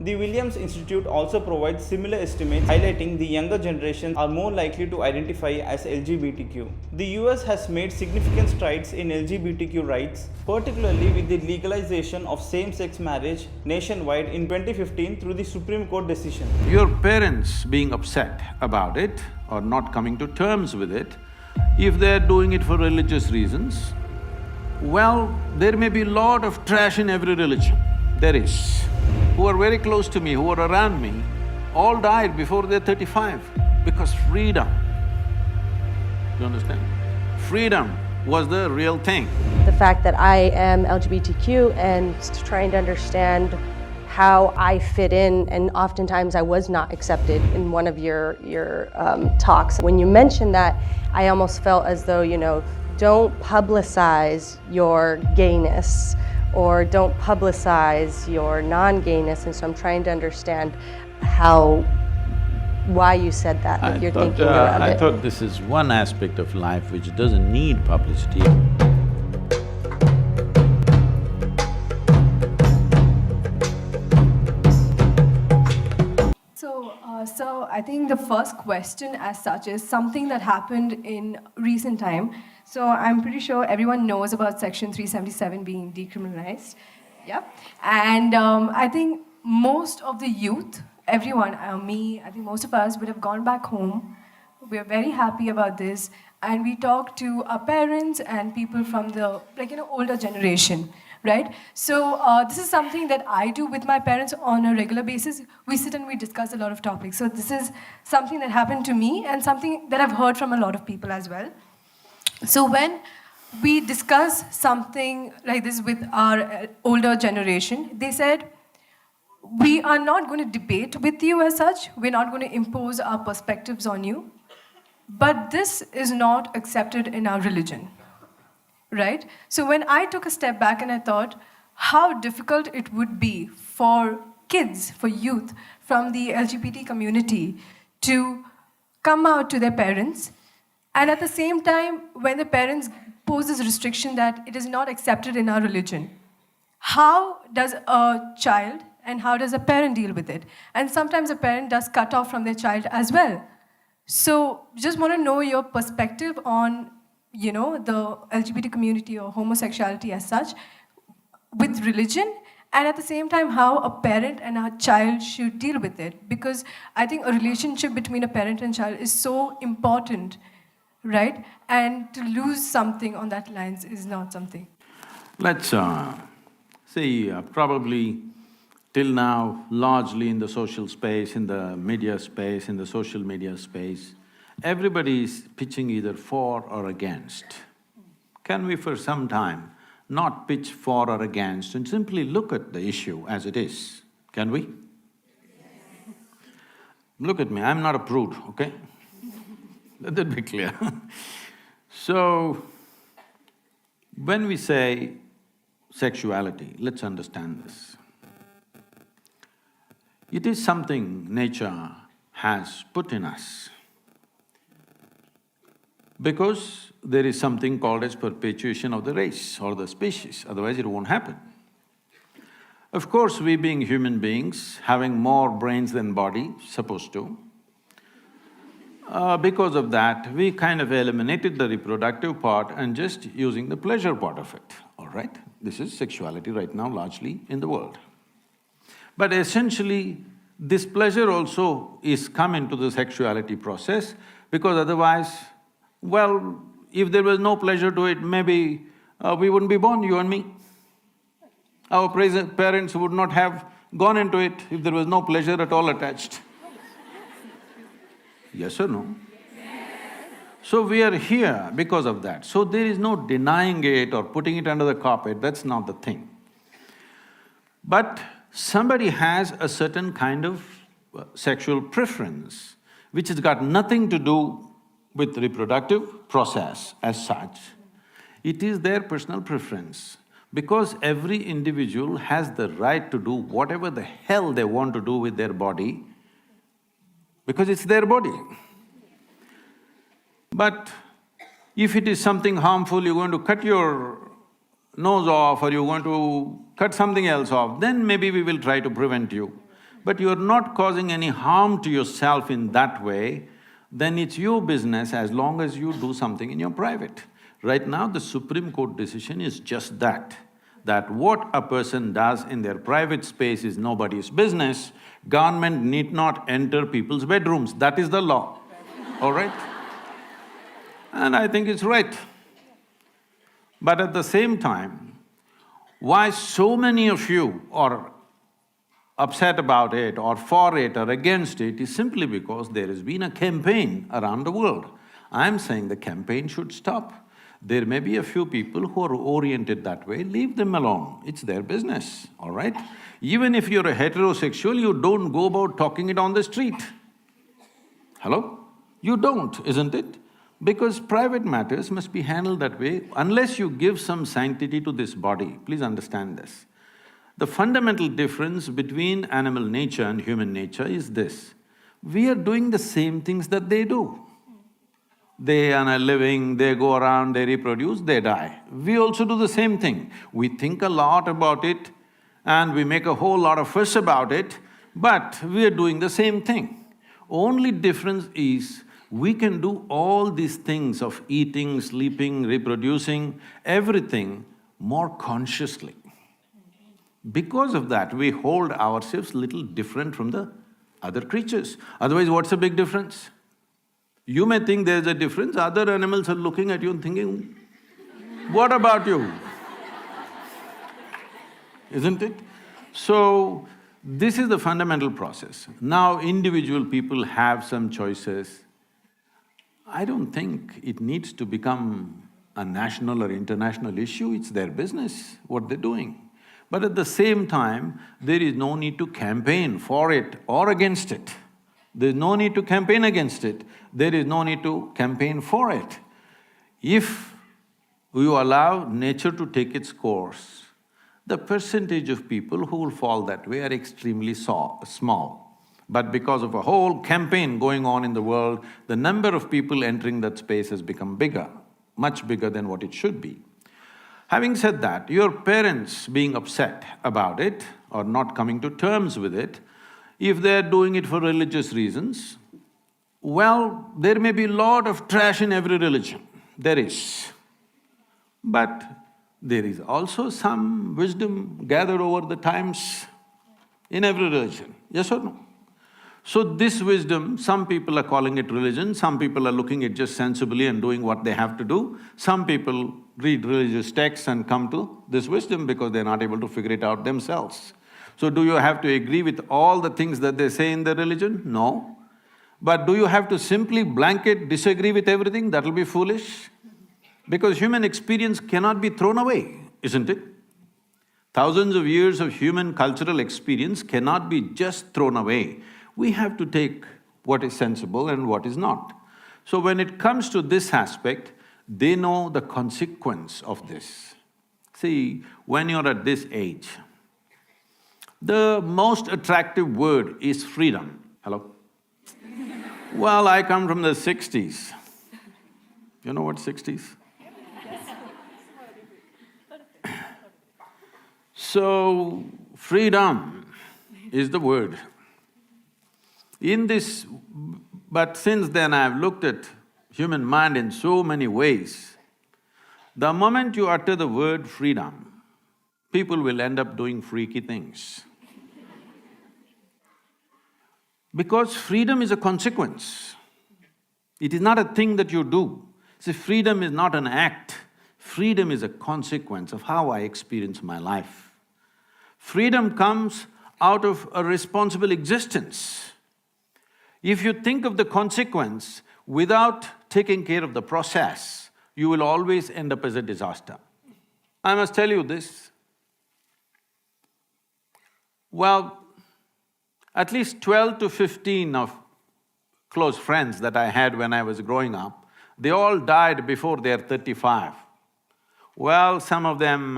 The Williams Institute also provides similar estimates, highlighting the younger generation are more likely to identify as LGBTQ. The US has made significant strides in LGBTQ rights, particularly with the legalization of same-sex marriage nationwide in 2015 through the Supreme Court decision. Your parents being upset about it or not coming to terms with it, if they're doing it for religious reasons, well, there may be a lot of trash in every religion. There is. Who are very close to me, who are around me, all died before they're 35 because freedom. You understand? Freedom was the real thing. The fact that I am LGBTQ and trying to understand how I fit in, and oftentimes I was not accepted in one of your talks. When you mentioned that, I almost felt as though, don't publicize your gayness or don't publicize your non-gayness, and so I'm trying to understand why you said that, if you're thinking around it. I thought this is one aspect of life which doesn't need publicity. So I think the first question as such is something that happened in recent time. So I'm pretty sure everyone knows about Section 377 being decriminalized. Yep. And I think most of the youth, everyone, me, I think most of us would have gone back home. We're very happy about this. And we talk to our parents and people from the, older generation. Right? So this is something that I do with my parents on a regular basis. We sit and we discuss a lot of topics. So this is something that happened to me and something that I've heard from a lot of people as well. So when we discuss something like this with our older generation, they said, we are not going to debate with you as such. We're not going to impose our perspectives on you. But this is not accepted in our religion. Right? So when I took a step back and I thought how difficult it would be for kids, for youth from the LGBT community to come out to their parents, and at the same time when the parents pose this restriction that it is not accepted in our religion, how does a child and how does a parent deal with it? And sometimes a parent does cut off from their child as well. So just want to know your perspective on the LGBT community or homosexuality as such with religion, and at the same time how a parent and a child should deal with it. Because I think a relationship between a parent and child is so important, right? And to lose something on that lines is not something. Let's see, probably till now, largely in the social space, in the media space, in the social media space, everybody is pitching either for or against. Can we for some time not pitch for or against and simply look at the issue as it is? Can we? Look at me, I'm not a prude, okay? Let that be clear. So, when we say sexuality, let's understand this. It is something nature has put in us. Because there is something called as perpetuation of the race or the species, otherwise it won't happen. Of course, we being human beings, having more brains than body, supposed to, because of that, we kind of eliminated the reproductive part and just using the pleasure part of it, all right? This is sexuality right now largely in the world. But essentially, this pleasure also is come into the sexuality process because otherwise, well, if there was no pleasure to it, maybe we wouldn't be born, you and me. Our parents would not have gone into it if there was no pleasure at all attached. Yes or no? So we are here because of that. So there is no denying it or putting it under the carpet, that's not the thing. But somebody has a certain kind of sexual preference which has got nothing to do with reproductive process as such. It is their personal preference. Because every individual has the right to do whatever the hell they want to do with their body, because it's their body. But if it is something harmful, you're going to cut your nose off or you're going to cut something else off, then maybe we will try to prevent you. but you're not causing any harm to yourself in that way, then it's your business as long as you do something in your private. Right now, the Supreme Court decision is just that what a person does in their private space is nobody's business. Government need not enter people's bedrooms, that is the law, all right? And I think it's right. But at the same time, why so many of you are upset about it or for it or against it is simply because there has been a campaign around the world. I'm saying the campaign should stop. There may be a few people who are oriented that way, leave them alone, it's their business, all right? Even if you're a heterosexual, you don't go about talking it on the street. Hello? You don't, isn't it? Because private matters must be handled that way unless you give some sanctity to this body. Please understand this. The fundamental difference between animal nature and human nature is this: we are doing the same things that they do. They earn a living, they go around, they reproduce, they die. We also do the same thing. We think a lot about it and we make a whole lot of fuss about it, but we are doing the same thing. Only difference is we can do all these things of eating, sleeping, reproducing, everything more consciously. Because of that, we hold ourselves little different from the other creatures. Otherwise, what's the big difference? You may think there's a difference, other animals are looking at you and thinking, what about you? Isn't it? So, this is the fundamental process. Now, individual people have some choices. I don't think it needs to become a national or international issue, it's their business, what they're doing. But at the same time, there is no need to campaign for it or against it. There's no need to campaign against it, there is no need to campaign for it. If you allow nature to take its course, the percentage of people who will fall that way are extremely small. But because of a whole campaign going on in the world, the number of people entering that space has become bigger, much bigger than what it should be. Having said that, your parents being upset about it or not coming to terms with it, if they're doing it for religious reasons, well, there may be a lot of trash in every religion, there is. But there is also some wisdom gathered over the times in every religion, yes or no? So this wisdom, some people are calling it religion, some people are looking at it just sensibly and doing what they have to do. Some people read religious texts and come to this wisdom because they're not able to figure it out themselves. So do you have to agree with all the things that they say in the religion? No. But do you have to simply blanket disagree with everything? That'll be foolish. Because human experience cannot be thrown away, isn't it? Thousands of years of human cultural experience cannot be just thrown away. We have to take what is sensible and what is not. So when it comes to this aspect, they know the consequence of this. See, when you're at this age, the most attractive word is freedom. Hello? Well, I come from the 60s. You know what 60s? So, freedom is the word. In this… but since then I've looked at human mind in so many ways. The moment you utter the word freedom, people will end up doing freaky things. Because freedom is a consequence. It is not a thing that you do. See, freedom is not an act, freedom is a consequence of how I experience my life. Freedom comes out of a responsible existence. If you think of the consequence without taking care of the process, you will always end up as a disaster. I must tell you this. Well, at least 12 to 15 of close friends that I had when I was growing up, they all died before they're 35. Well, some of them,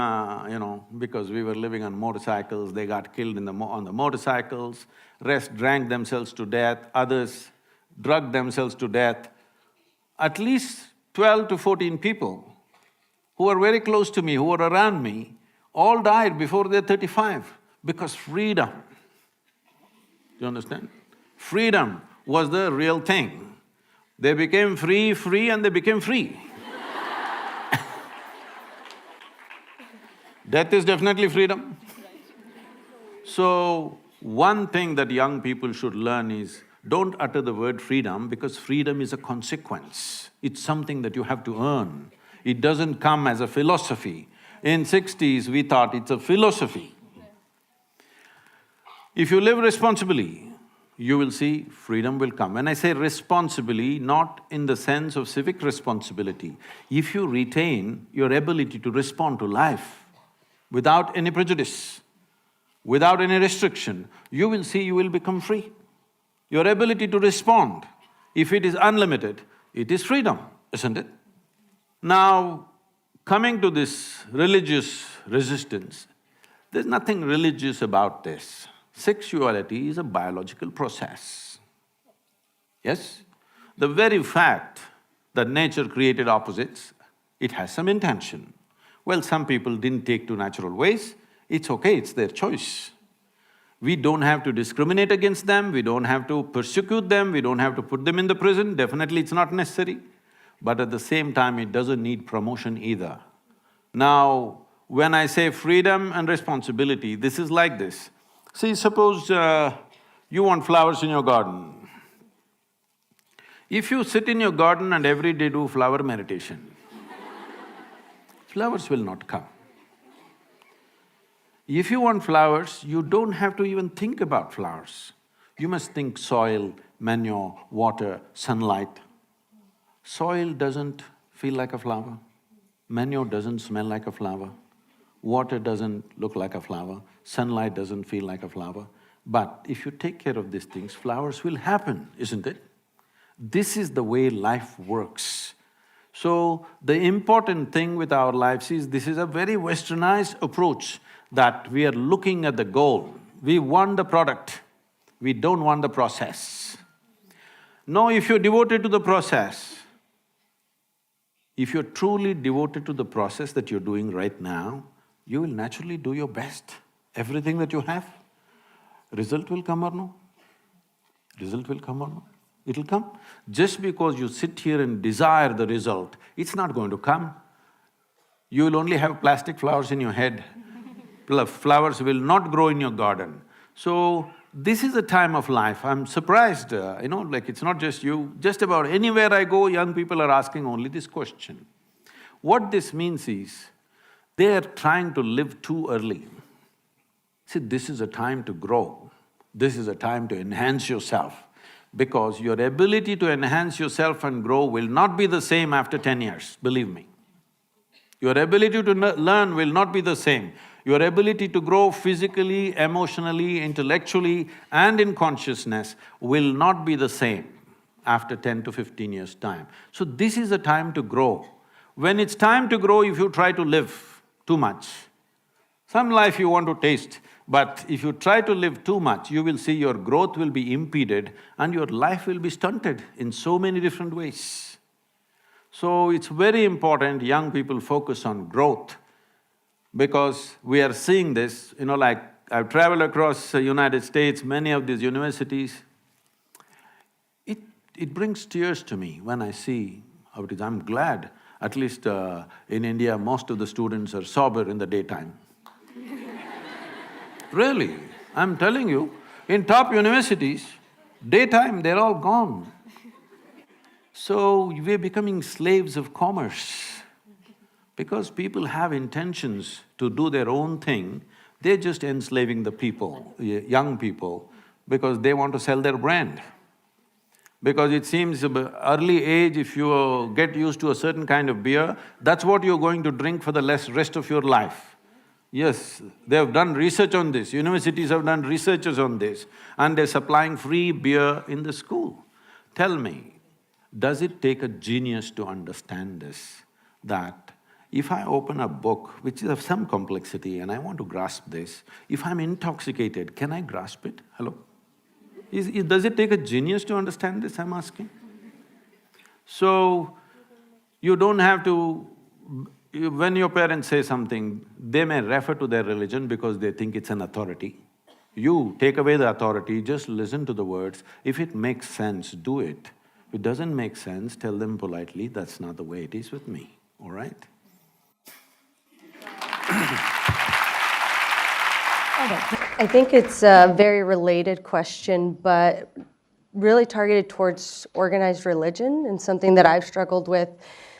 because we were living on motorcycles, they got killed on the motorcycles, rest drank themselves to death, others drugged themselves to death. At least 12 to 14 people who were very close to me, who were around me, all died before they're 35 because freedom. Do you understand? Freedom was the real thing. They became free, and they became free. Death is definitely freedom. So, one thing that young people should learn is, don't utter the word freedom, because freedom is a consequence. It's something that you have to earn. It doesn't come as a philosophy. In 60s, we thought it's a philosophy. If you live responsibly, you will see freedom will come. When I say responsibly, not in the sense of civic responsibility, if you retain your ability to respond to life without any prejudice, without any restriction, you will see you will become free. Your ability to respond, if it is unlimited, it is freedom, isn't it? Now, coming to this religious resistance, there's nothing religious about this. Sexuality is a biological process. Yes? The very fact that nature created opposites, it has some intention. Well, some people didn't take to natural ways, it's okay, it's their choice. We don't have to discriminate against them, we don't have to persecute them, we don't have to put them in the prison, definitely it's not necessary. But at the same time, it doesn't need promotion either. Now, when I say freedom and responsibility, this is like this. See, suppose you want flowers in your garden. If you sit in your garden and every day do flower meditation, flowers will not come. If you want flowers, you don't have to even think about flowers. You must think soil, manure, water, sunlight. Soil doesn't feel like a flower, manure doesn't smell like a flower, water doesn't look like a flower, sunlight doesn't feel like a flower. But if you take care of these things, flowers will happen, isn't it? This is the way life works. So, the important thing with our lives is, this is a very westernized approach, that we are looking at the goal. We want the product, we don't want the process. No, if you're devoted to the process, if you're truly devoted to the process that you're doing right now, you will naturally do your best. Everything that you have, result will come or no? Result will come or no? It'll come. Just because you sit here and desire the result, it's not going to come. You will only have plastic flowers in your head. Flowers will not grow in your garden. So, this is a time of life. I'm surprised, like it's not just you, just about anywhere I go, young people are asking only this question. What this means is, they are trying to live too early. See, this is a time to grow, this is a time to enhance yourself, because your ability to enhance yourself and grow will not be the same after 10 years, believe me. Your ability to learn will not be the same. Your ability to grow physically, emotionally, intellectually and in consciousness will not be the same after 10 to 15 years' time. So this is a time to grow. When it's time to grow, if you try to live too much, some life you want to taste, but if you try to live too much, you will see your growth will be impeded and your life will be stunted in so many different ways. So it's very important young people focus on growth, because we are seeing this, like I've traveled across the United States, many of these universities. It brings tears to me when I see how it is. I'm glad, at least in India, most of the students are sober in the daytime. Really, I'm telling you, in top universities, daytime they're all gone. So, we're becoming slaves of commerce. Because people have intentions to do their own thing, they're just enslaving the people, young people, because they want to sell their brand. Because it seems early age, if you get used to a certain kind of beer, that's what you're going to drink for the rest of your life. Yes, they have done research on this, universities have done researches on this, and they're supplying free beer in the school. Tell me, does it take a genius to understand this, that if I open a book which is of some complexity and I want to grasp this, if I'm intoxicated, can I grasp it? Hello? Does it take a genius to understand this, I'm asking? So, you don't have to… when your parents say something, they may refer to their religion because they think it's an authority. You take away the authority, just listen to the words. If it makes sense, do it. If it doesn't make sense, tell them politely, that's not the way it is with me, all right? I think it's a very related question, but really targeted towards organized religion and something that I've struggled with.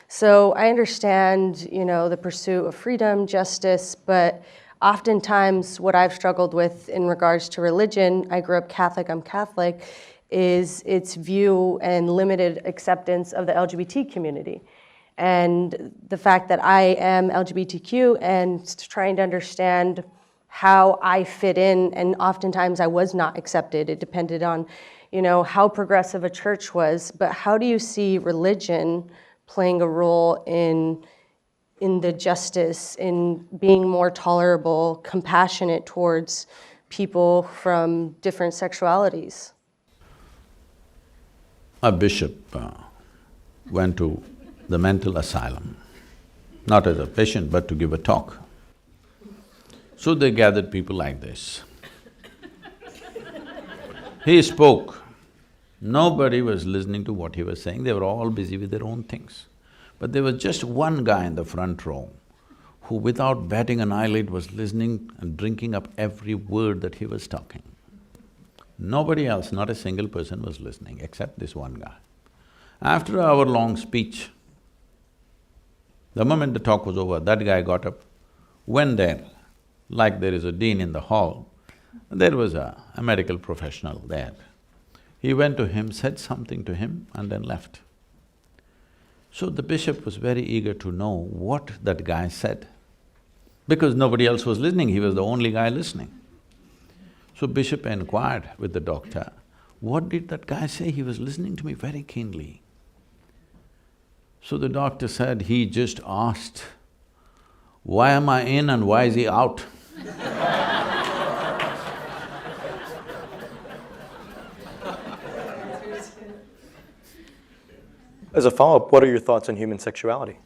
So I understand, the pursuit of freedom, justice, but oftentimes what I've struggled with in regards to religion, I grew up Catholic, I'm Catholic, is its view and limited acceptance of the LGBT community. And the fact that I am LGBTQ and trying to understand how I fit in, and oftentimes I was not accepted. It depended on, how progressive a church was, but how do you see religion playing a role in the justice, in being more tolerable, compassionate towards people from different sexualities? A bishop went to the mental asylum, not as a patient but to give a talk. So they gathered people like this. He spoke. Nobody was listening to what he was saying, they were all busy with their own things. But there was just one guy in the front row who without batting an eyelid was listening and drinking up every word that he was talking. Nobody else, not a single person was listening except this one guy. After an hour-long speech, the moment the talk was over, that guy got up, went there, like there is a dean in the hall, there was a medical professional there. He went to him, said something to him and then left. So the bishop was very eager to know what that guy said, because nobody else was listening, he was the only guy listening. So bishop inquired with the doctor, what did that guy say? He was listening to me very keenly. So the doctor said, he just asked, why am I in and why is he out? As a follow-up, what are your thoughts on human sexuality?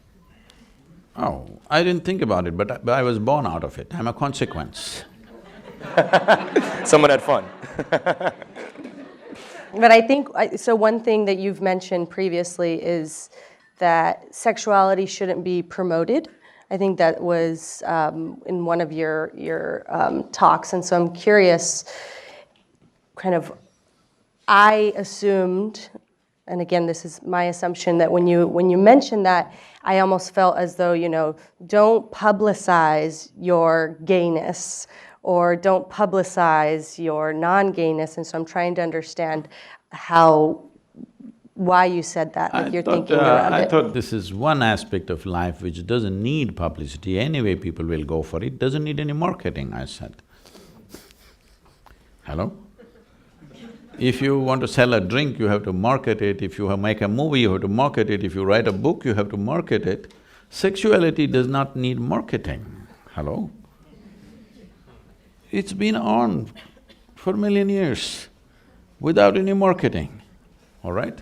Oh, I didn't think about it, but I was born out of it, I'm a consequence. Someone had fun. But I think, so one thing that you've mentioned previously is that sexuality shouldn't be promoted. I think that was in one of your talks, and so I'm curious, I assumed, and again, this is my assumption, that when you mentioned that, I almost felt as though, don't publicize your gayness, or don't publicize your non-gayness, and so I'm trying to understand why you said that you're thinking around it. I thought this is one aspect of life which doesn't need publicity, anyway people will go for it, doesn't need any marketing, I said. Hello? If you want to sell a drink, you have to market it. If you make a movie, you have to market it. If you write a book, you have to market it. Sexuality does not need marketing. Hello? It's been on for a million years without any marketing, all right?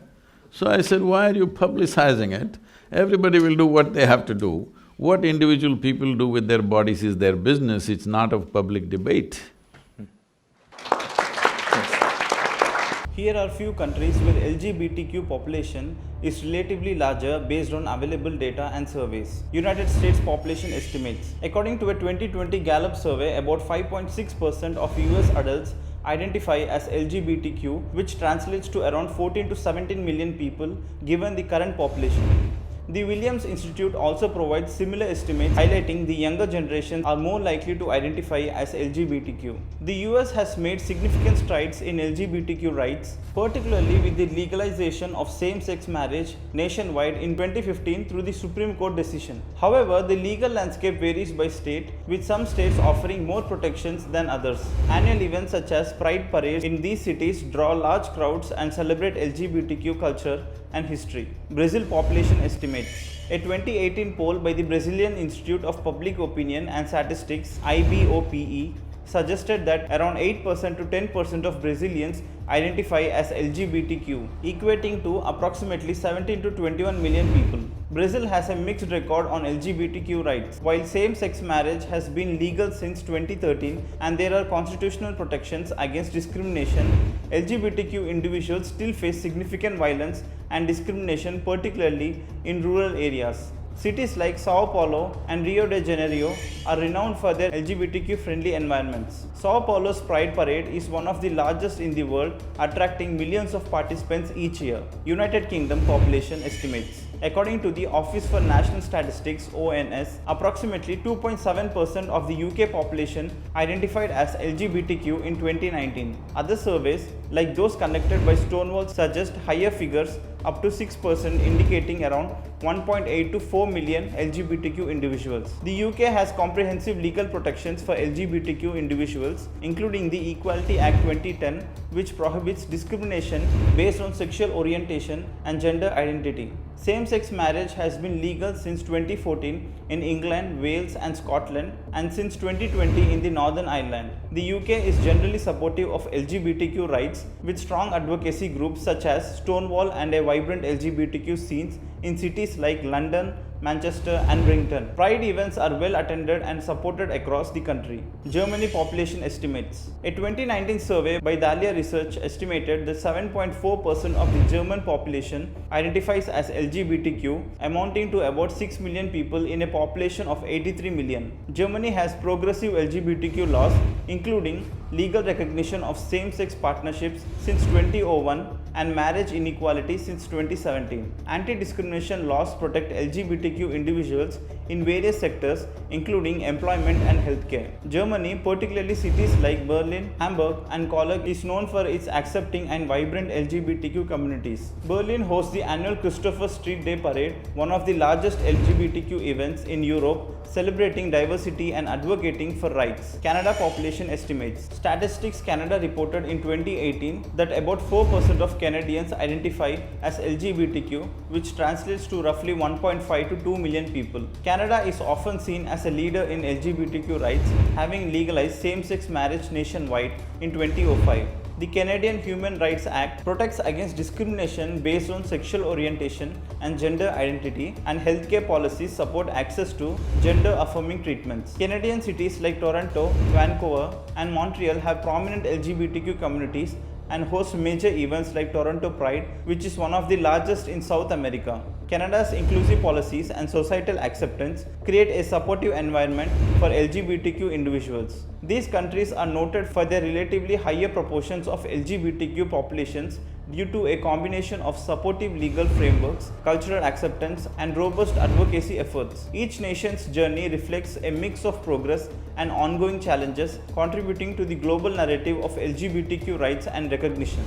So I said, why are you publicizing it? Everybody will do what they have to do. What individual people do with their bodies is their business, it's not of public debate. Here are few countries where LGBTQ population is relatively larger based on available data and surveys. United States population estimates. According to a 2020 Gallup survey, about 5.6% of US adults identify as LGBTQ, which translates to around 14 to 17 million people given the current population. The Williams Institute also provides similar estimates, highlighting the younger generations are more likely to identify as LGBTQ. The US has made significant strides in LGBTQ rights, particularly with the legalization of same-sex marriage nationwide in 2015 through the Supreme Court decision. However, the legal landscape varies by state, with some states offering more protections than others. Annual events such as Pride parades in these cities draw large crowds and celebrate LGBTQ culture and history. Brazil population estimates. A 2018 poll by the Brazilian Institute of Public Opinion and Statistics (IBOPE) suggested that around 8% to 10% of Brazilians identify as LGBTQ, equating to approximately 17 to 21 million people. Brazil has a mixed record on LGBTQ rights. While same-sex marriage has been legal since 2013 and there are constitutional protections against discrimination, LGBTQ individuals still face significant violence and discrimination, particularly in rural areas. Cities like Sao Paulo and Rio de Janeiro are renowned for their LGBTQ-friendly environments. Sao Paulo's Pride Parade is one of the largest in the world, attracting millions of participants each year. United Kingdom population estimates. According to the Office for National Statistics (ONS), approximately 2.7% of the UK population identified as LGBTQ in 2019. Other surveys, like those conducted by Stonewall, suggest higher figures, up to 6%, indicating around 1.8 to 4 million LGBTQ individuals. The UK has comprehensive legal protections for LGBTQ individuals, including the Equality Act 2010, which prohibits discrimination based on sexual orientation and gender identity. Same-sex marriage has been legal since 2014 in England, Wales and Scotland, and since 2020 in the Northern Ireland. The UK is generally supportive of LGBTQ rights, with strong advocacy groups such as Stonewall and a vibrant LGBTQ scenes in cities like London, Manchester and Brinton. Pride events are well attended and supported across the country. Germany population estimates. A 2019 survey by Dahlia Research estimated that 7.4% of the German population identifies as LGBTQ, amounting to about 6 million people in a population of 83 million. Germany has progressive LGBTQ laws, including legal recognition of same-sex partnerships since 2001 and marriage inequality since 2017. Anti-discrimination laws protect LGBTQ individuals in various sectors, including employment and healthcare. Germany, particularly cities like Berlin, Hamburg and Cologne, is known for its accepting and vibrant LGBTQ communities. Berlin hosts the annual Christopher Street Day Parade, one of the largest LGBTQ events in Europe, celebrating diversity and advocating for rights. Canada population estimates. Statistics Canada reported in 2018 that about 4% of Canadians identify as LGBTQ, which translates to roughly 1.5 to 2 million people. Canada is often seen as a leader in LGBTQ rights, having legalized same-sex marriage nationwide in 2005. The Canadian Human Rights Act protects against discrimination based on sexual orientation and gender identity, and healthcare policies support access to gender-affirming treatments. Canadian cities like Toronto, Vancouver, and Montreal have prominent LGBTQ communities and host major events like Toronto Pride, which is one of the largest in South America. Canada's inclusive policies and societal acceptance create a supportive environment for LGBTQ individuals. These countries are noted for their relatively higher proportions of LGBTQ populations due to a combination of supportive legal frameworks, cultural acceptance, and robust advocacy efforts. Each nation's journey reflects a mix of progress and ongoing challenges, contributing to the global narrative of LGBTQ rights and recognition.